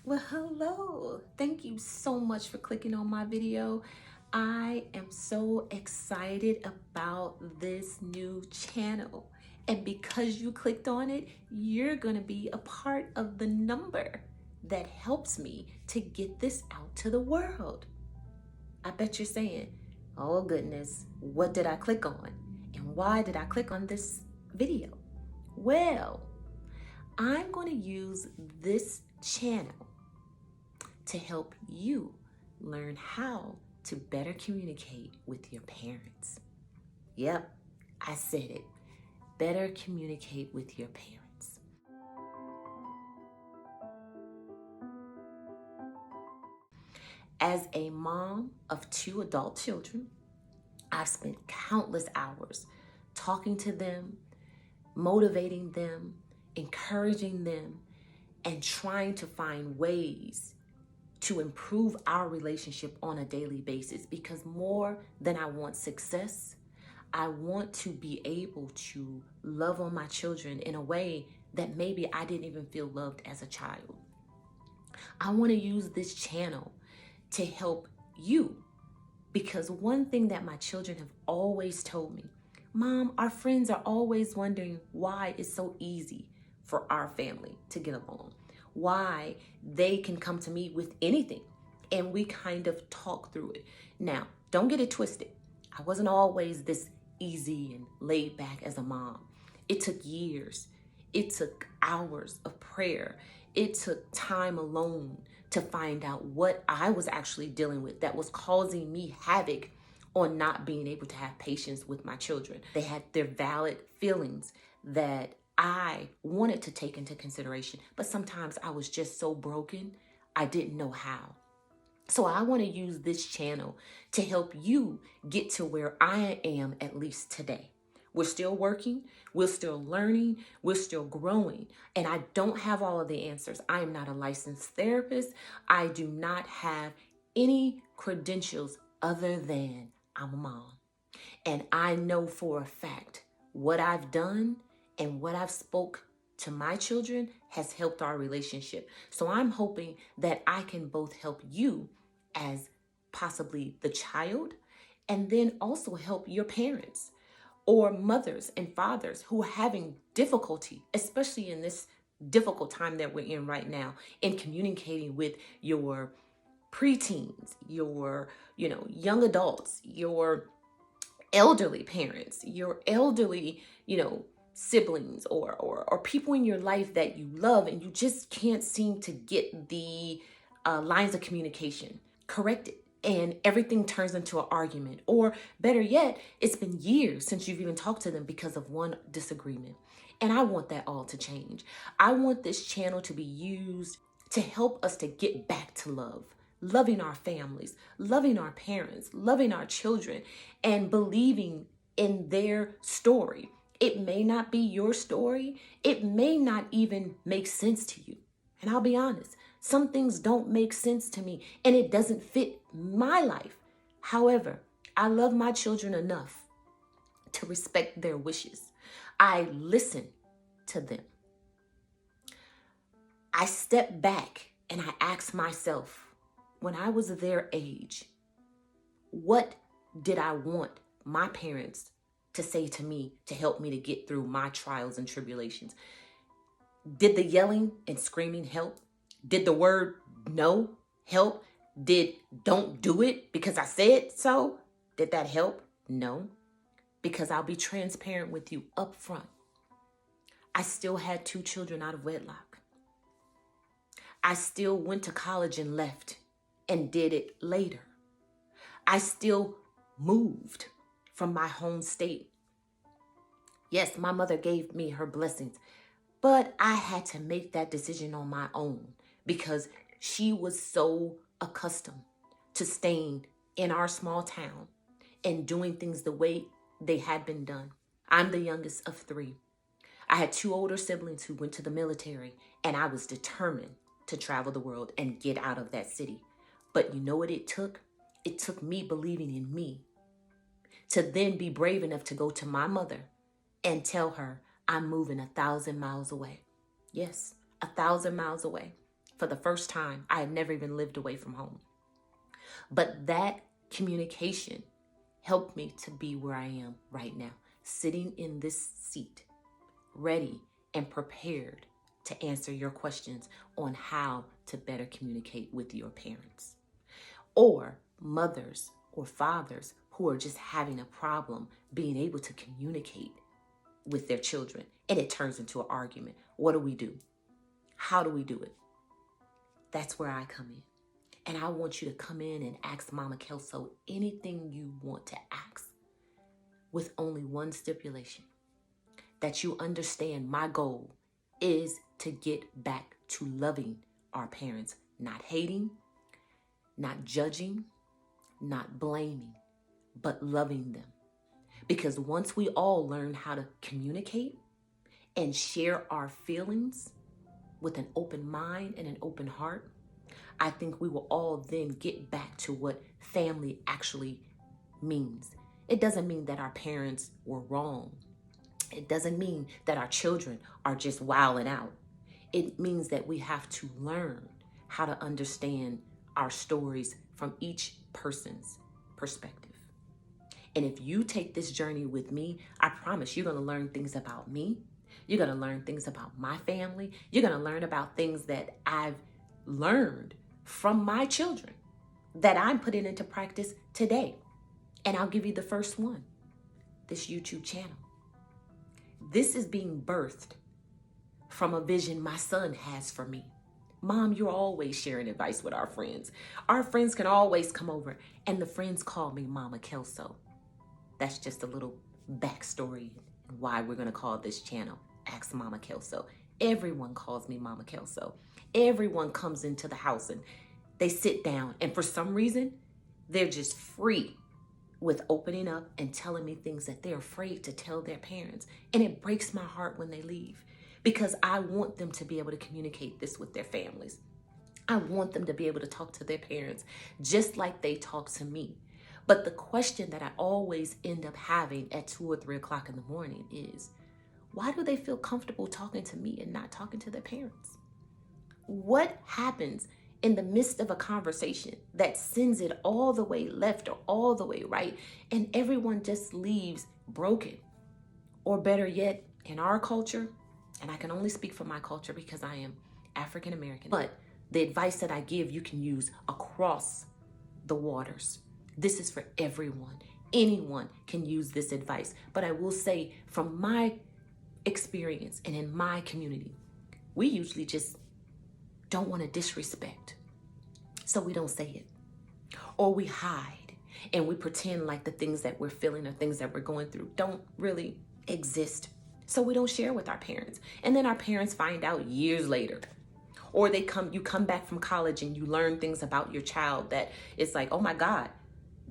Well, hello. Thank you so much for clicking on my video. I am so excited about this new channel. And because you clicked on it, you're going to be a part of the number that helps me to get this out to the world. I bet you're saying, oh goodness, what did I click on? And why did I click on this video? Well, I'm going to use this channel to help you learn how to better communicate with your parents. Yep, I said it. Better communicate with your parents. As a mom of 2 adult children, I've spent countless hours talking to them, motivating them, encouraging them, and trying to find ways to improve our relationship on a daily basis, because more than I want success, I want to be able to love on my children in a way that maybe I didn't even feel loved as a child. I want to use this channel to help you, because one thing that my children have always told me, Mom, our friends are always wondering why it's so easy for our family to get along, why they can come to me with anything, and we kind of talk through it. Now, don't get it twisted. I wasn't always this easy and laid back as a mom. It took years. It took hours of prayer. It took time alone to find out what I was actually dealing with that was causing me havoc on not being able to have patience with my children. They had their valid feelings that I wanted to take into consideration, but sometimes I was just so broken, I didn't know how. So I want to use this channel to help you get to where I am, at least today. We're still working, we're still learning, we're still growing, and I don't have all of the answers. I am not a licensed therapist. I do not have any credentials other than I'm a mom. And I know for a fact what I've done and what I've spoke to my children has helped our relationship. So I'm hoping that I can both help you as possibly the child, and then also help your parents or mothers and fathers who are having difficulty, especially in this difficult time that we're in right now, in communicating with your preteens, your, young adults, your elderly parents, your elderly, siblings, or people in your life that you love, and you just can't seem to get the lines of communication corrected, and everything turns into an argument. Or better yet, it's been years since you've even talked to them because of one disagreement. And I want that all to change. I want this channel to be used to help us to get back to love, loving our families, loving our parents, loving our children, and believing in their story. It may not be your story. It may not even make sense to you. And I'll be honest, some things don't make sense to me, and it doesn't fit my life. However, I love my children enough to respect their wishes. I listen to them. I step back and I ask myself, when I was their age, what did I want my parents to say to me to help me to get through my trials and tribulations? Did the yelling and screaming help? Did the word no help? Did don't do it because I said so? Did that help? No, because I'll be transparent with you up front. I still had 2 children out of wedlock. I still went to college and left and did it later. I still moved from my home state. Yes, my mother gave me her blessings, but I had to make that decision on my own because she was so accustomed to staying in our small town and doing things the way they had been done. I'm the youngest of 3. I had 2 older siblings who went to the military, and I was determined to travel the world and get out of that city. But you know what it took? It took me believing in me to then be brave enough to go to my mother and tell her I'm moving 1,000 miles away. Yes, 1,000 miles away. for the first time. I had never even lived away from home. But that communication helped me to be where I am right now, sitting in this seat, ready and prepared to answer your questions on how to better communicate with your parents, or mothers or fathers who are just having a problem being able to communicate with their children, and it turns into an argument. What do we do? How do we do it? That's where I come in. And I want you to come in and ask Mama Kelso anything you want to ask, with only one stipulation: that you understand my goal is to get back to loving our parents, not hating, not judging, not blaming, but loving them. Because once we all learn how to communicate and share our feelings with an open mind and an open heart, I think we will all then get back to what family actually means. It doesn't mean that our parents were wrong. It doesn't mean that our children are just wilding out. It means that we have to learn how to understand our stories from each person's perspective. And if you take this journey with me, I promise you're going to learn things about me. You're going to learn things about my family. You're going to learn about things that I've learned from my children that I'm putting into practice today. And I'll give you the first one: this YouTube channel. This is being birthed from a vision my son has for me. Mom, you're always sharing advice with our friends. Our friends can always come over, and the friends call me Mama Kelso. That's just a little backstory and why we're going to call this channel Ask Mama Kelso. Everyone calls me Mama Kelso. Everyone comes into the house and they sit down, and for some reason, they're just free with opening up and telling me things that they're afraid to tell their parents. And it breaks my heart when they leave, because I want them to be able to communicate this with their families. I want them to be able to talk to their parents just like they talk to me. But the question that I always end up having at 2 or 3 o'clock in the morning is, why do they feel comfortable talking to me and not talking to their parents? What happens in the midst of a conversation that sends it all the way left or all the way right, and everyone just leaves broken? Or better yet, in our culture, and I can only speak for my culture because I am African American, but the advice that I give, you can use across the waters. This is for everyone. Anyone can use this advice. But I will say, from my experience and in my community, we usually just don't want to disrespect, so we don't say it. Or we hide and we pretend like the things that we're feeling or things that we're going through don't really exist. So we don't share with our parents. And then our parents find out years later. Or you come back from college and you learn things about your child that it's like, oh my God,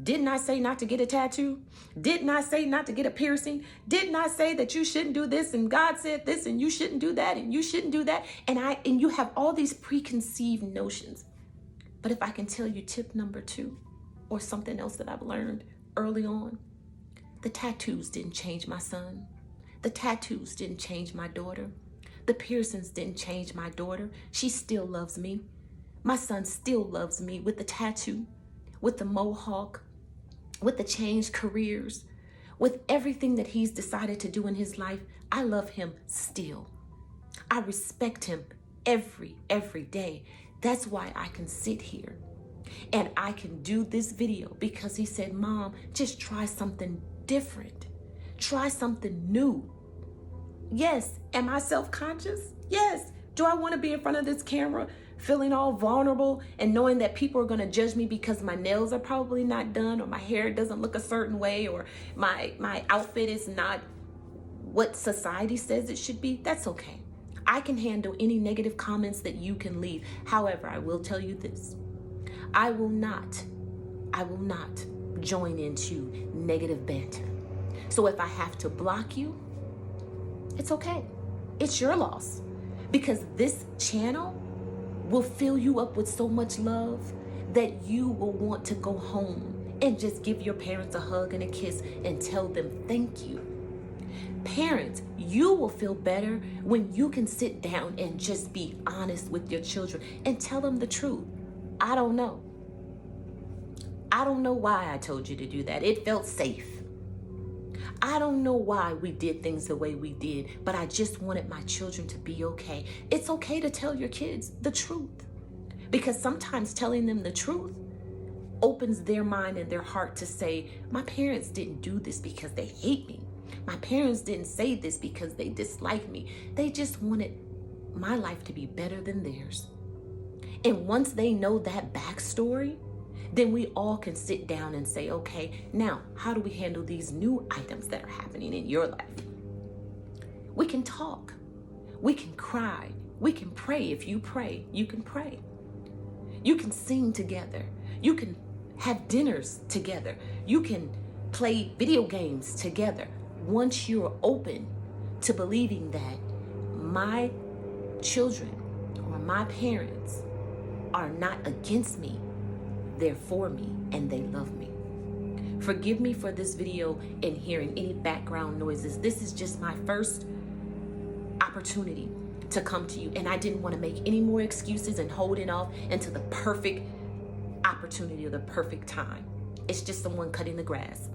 didn't I say not to get a tattoo? Didn't I say not to get a piercing? Didn't I say that you shouldn't do this, and God said this, and you shouldn't do that, and you shouldn't do that? And you have all these preconceived notions. But if I can tell you tip number 2, or something else that I've learned early on, the tattoos didn't change my son. The tattoos didn't change my daughter. The piercings didn't change my daughter. She still loves me. My son still loves me with the tattoo, with the mohawk, with the changed careers, with everything that he's decided to do in his life. I love him still. I respect him every day. That's why I can sit here and I can do this video, because he said, Mom, just try something different. Try something new. Yes. Am I self-conscious? Yes. Do I want to be in front of this camera feeling all vulnerable and knowing that people are going to judge me because my nails are probably not done, or my hair doesn't look a certain way, or my outfit is not what society says it should be? That's okay. I can handle any negative comments that you can leave. However, I will tell you this. I will not join into negative banter. So if I have to block you, it's okay. It's your loss, because this channel will fill you up with so much love that you will want to go home and just give your parents a hug and a kiss and tell them thank you. Parents, you will feel better when you can sit down and just be honest with your children and tell them the truth. I don't know. I don't know why I told you to do that. It felt safe. I don't know why we did things the way we did, but I just wanted my children to be okay. It's okay to tell your kids the truth, because sometimes telling them the truth opens their mind and their heart to say, my parents didn't do this because they hate me. My parents didn't say this because they dislike me. They just wanted my life to be better than theirs. And once they know that backstory, then we all can sit down and say, okay, now how do we handle these new items that are happening in your life? We can talk. We can cry. We can pray. If you pray, you can pray. You can sing together. You can have dinners together. You can play video games together. Once you're open to believing that my children or my parents are not against me, they're for me and they love me. Forgive me for this video and hearing any background noises. This is just my first opportunity to come to you, and I didn't want to make any more excuses and hold it off until the perfect opportunity or the perfect time. It's just someone cutting the grass.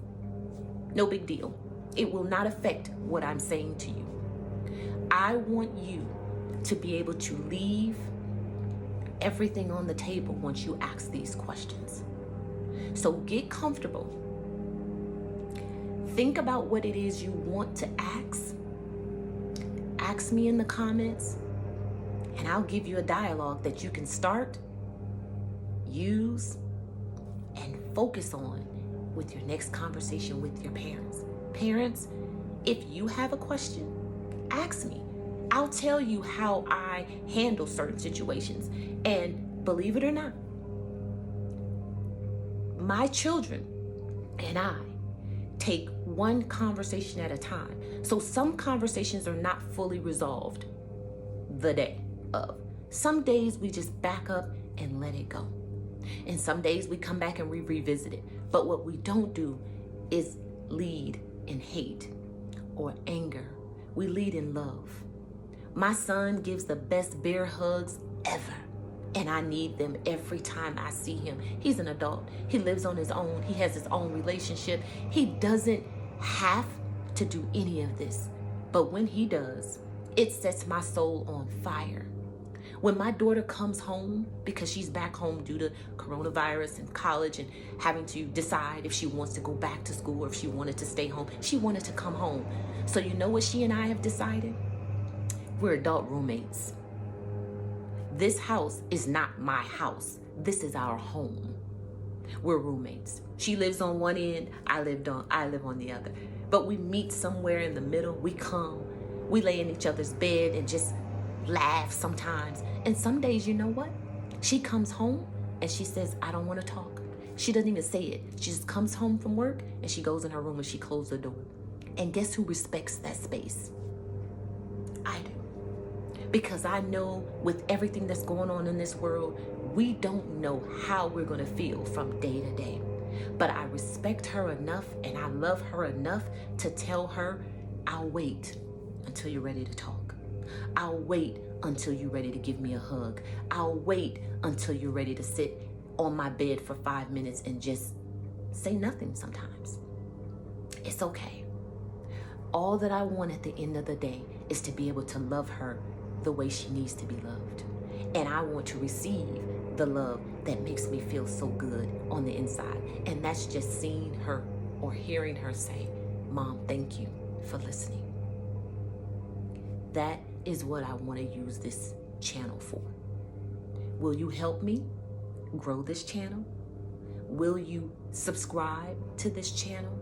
No big deal. It will not affect what I'm saying to you. I want you to be able to leave everything on the table once you ask these questions. So get comfortable. Think about what it is you want to ask. Ask me in the comments, and I'll give you a dialogue that you can start, use, and focus on with your next conversation with your parents. Parents, if you have a question, ask me. I'll tell you how I handle certain situations. And believe it or not, my children and I take one conversation at a time. So some conversations are not fully resolved the day of. Some days we just back up and let it go. And some days we come back and we revisit it. But what we don't do is lead in hate or anger. We lead in love. My son gives the best bear hugs ever, and I need them every time I see him. He's an adult. He lives on his own. He has his own relationship. He doesn't have to do any of this. But when he does, it sets my soul on fire. When my daughter comes home, because she's back home due to coronavirus and college and having to decide if she wants to go back to school or if she wanted to stay home, she wanted to come home. So you know what she and I have decided? We're adult roommates. This house is not my house. This is our home. We're roommates. She lives on one end, I live on the other. But we meet somewhere in the middle. We come, we lay in each other's bed and just laugh sometimes. And some days, you know what? She comes home and she says, I don't want to talk. She doesn't even say it. She just comes home from work and she goes in her room and she closes the door. And guess who respects that space? I do. Because I know with everything that's going on in this world, we don't know how we're going to feel from day to day. But I respect her enough and I love her enough to tell her, I'll wait until you're ready to talk. I'll wait until you're ready to give me a hug. I'll wait until you're ready to sit on my bed for 5 minutes and just say nothing sometimes. It's okay. All that I want at the end of the day is to be able to love her the way she needs to be loved. And I want to receive the love that makes me feel so good on the inside. And that's just seeing her or hearing her say, Mom, thank you for listening. That is what I want to use this channel for. Will you help me grow this channel? Will you subscribe to this channel?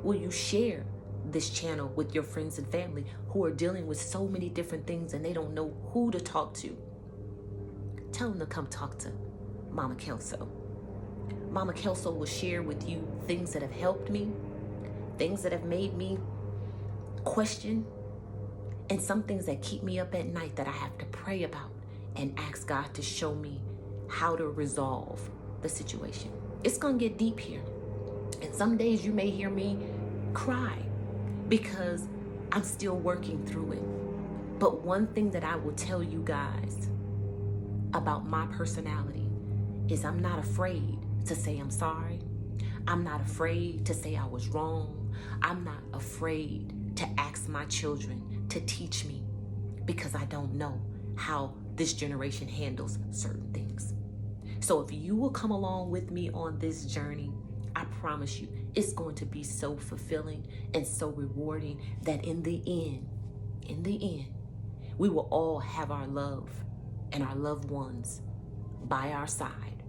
Will you share this channel with your friends and family who are dealing with so many different things and they don't know who to talk to? Tell them to come talk to Mama Kelso. Mama Kelso will share with you things that have helped me, things that have made me question, and some things that keep me up at night that I have to pray about and ask God to show me how to resolve the situation. It's gonna get deep here. And some days you may hear me cry because I'm still working through it. But one thing that I will tell you guys about my personality is I'm not afraid to say I'm sorry. I'm not afraid to say I was wrong. I'm not afraid to ask my children to teach me because I don't know how this generation handles certain things. So if you will come along with me on this journey, I promise you it's going to be so fulfilling and so rewarding that in the end, we will all have our love and our loved ones by our side.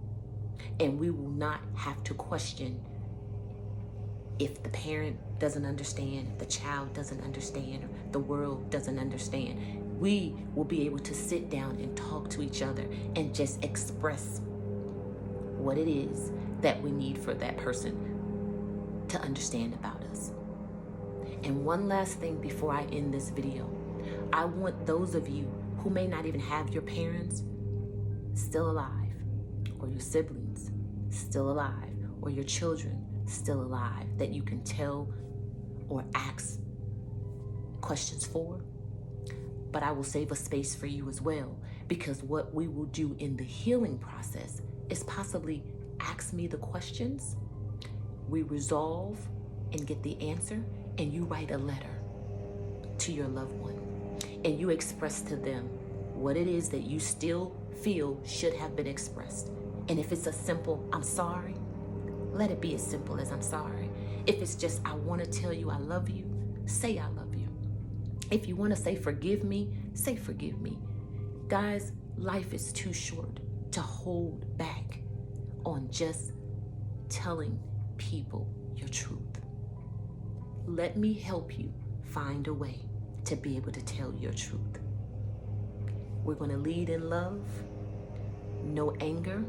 And we will not have to question if the parent doesn't understand, if the child doesn't understand, or the world doesn't understand. We will be able to sit down and talk to each other and just express what it is that we need for that person to understand about us. And one last thing before I end this video, I want those of you who may not even have your parents still alive, or your siblings still alive, or your children still alive, that you can tell or ask questions for. But I will save a space for you as well, because what we will do in the healing process is possibly ask me the questions, we resolve and get the answer, and you write a letter to your loved one and you express to them what it is that you still feel should have been expressed. And if it's a simple I'm sorry, let it be as simple as I'm sorry. If it's just I want to tell you I love you, say I love you. If you want to say forgive me, say forgive me. Guys, life is too short to hold back on just telling people your truth. Let me help you find a way to be able to tell your truth. We're going to lead in love, no anger,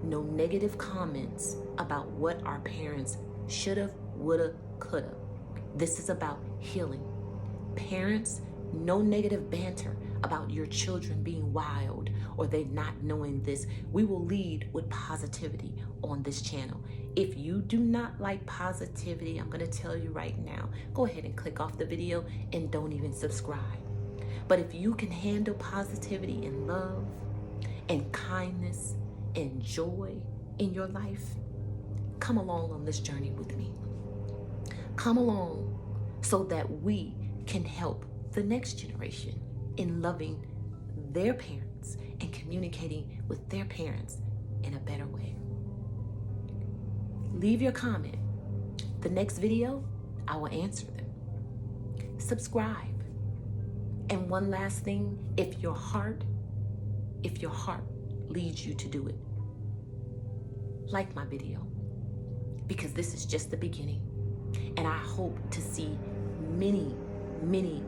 no negative comments about what our parents shoulda, woulda, coulda. This is about healing. Parents, no negative banter about your children being wild or they not knowing this. We will lead with positivity on this channel. If you do not like positivity, I'm going to tell you right now, go ahead and click off the video and don't even subscribe. But if you can handle positivity and love and kindness and joy in your life, come along on this journey with me. Come along so that we can help the next generation in loving their parents and communicating with their parents in a better way. Leave your comment. The next video, I will answer them. Subscribe. And one last thing, if your heart leads you to do it, like my video, because this is just the beginning. And I hope to see many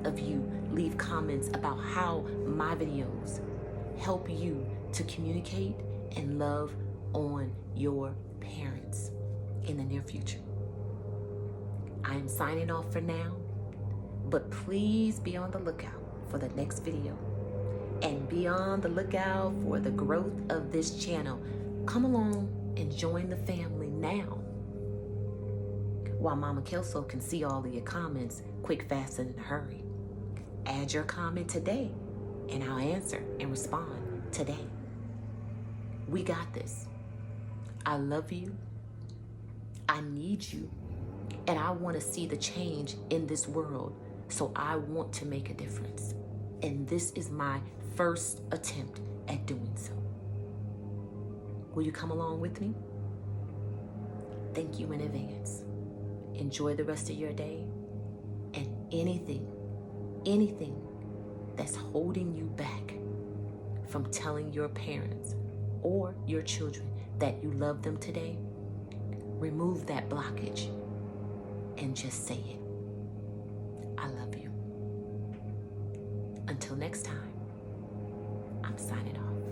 of you leave comments about how my videos help you to communicate and love on your parents in the near future. I am signing off for now, but please be on the lookout for the next video and be on the lookout for the growth of this channel. Come along and join the family now, while Mama Kelso can see all of your comments quick, fast, and in a hurry. Add your comment today, and I'll answer and respond today. We got this. I love you. I need you. And I want to see the change in this world, so I want to make a difference. And this is my first attempt at doing so. Will you come along with me? Thank you in advance. Enjoy the rest of your day, and anything that's holding you back from telling your parents or your children that you love them today, remove that blockage and just say it. I love you. Until next time, I'm signing off.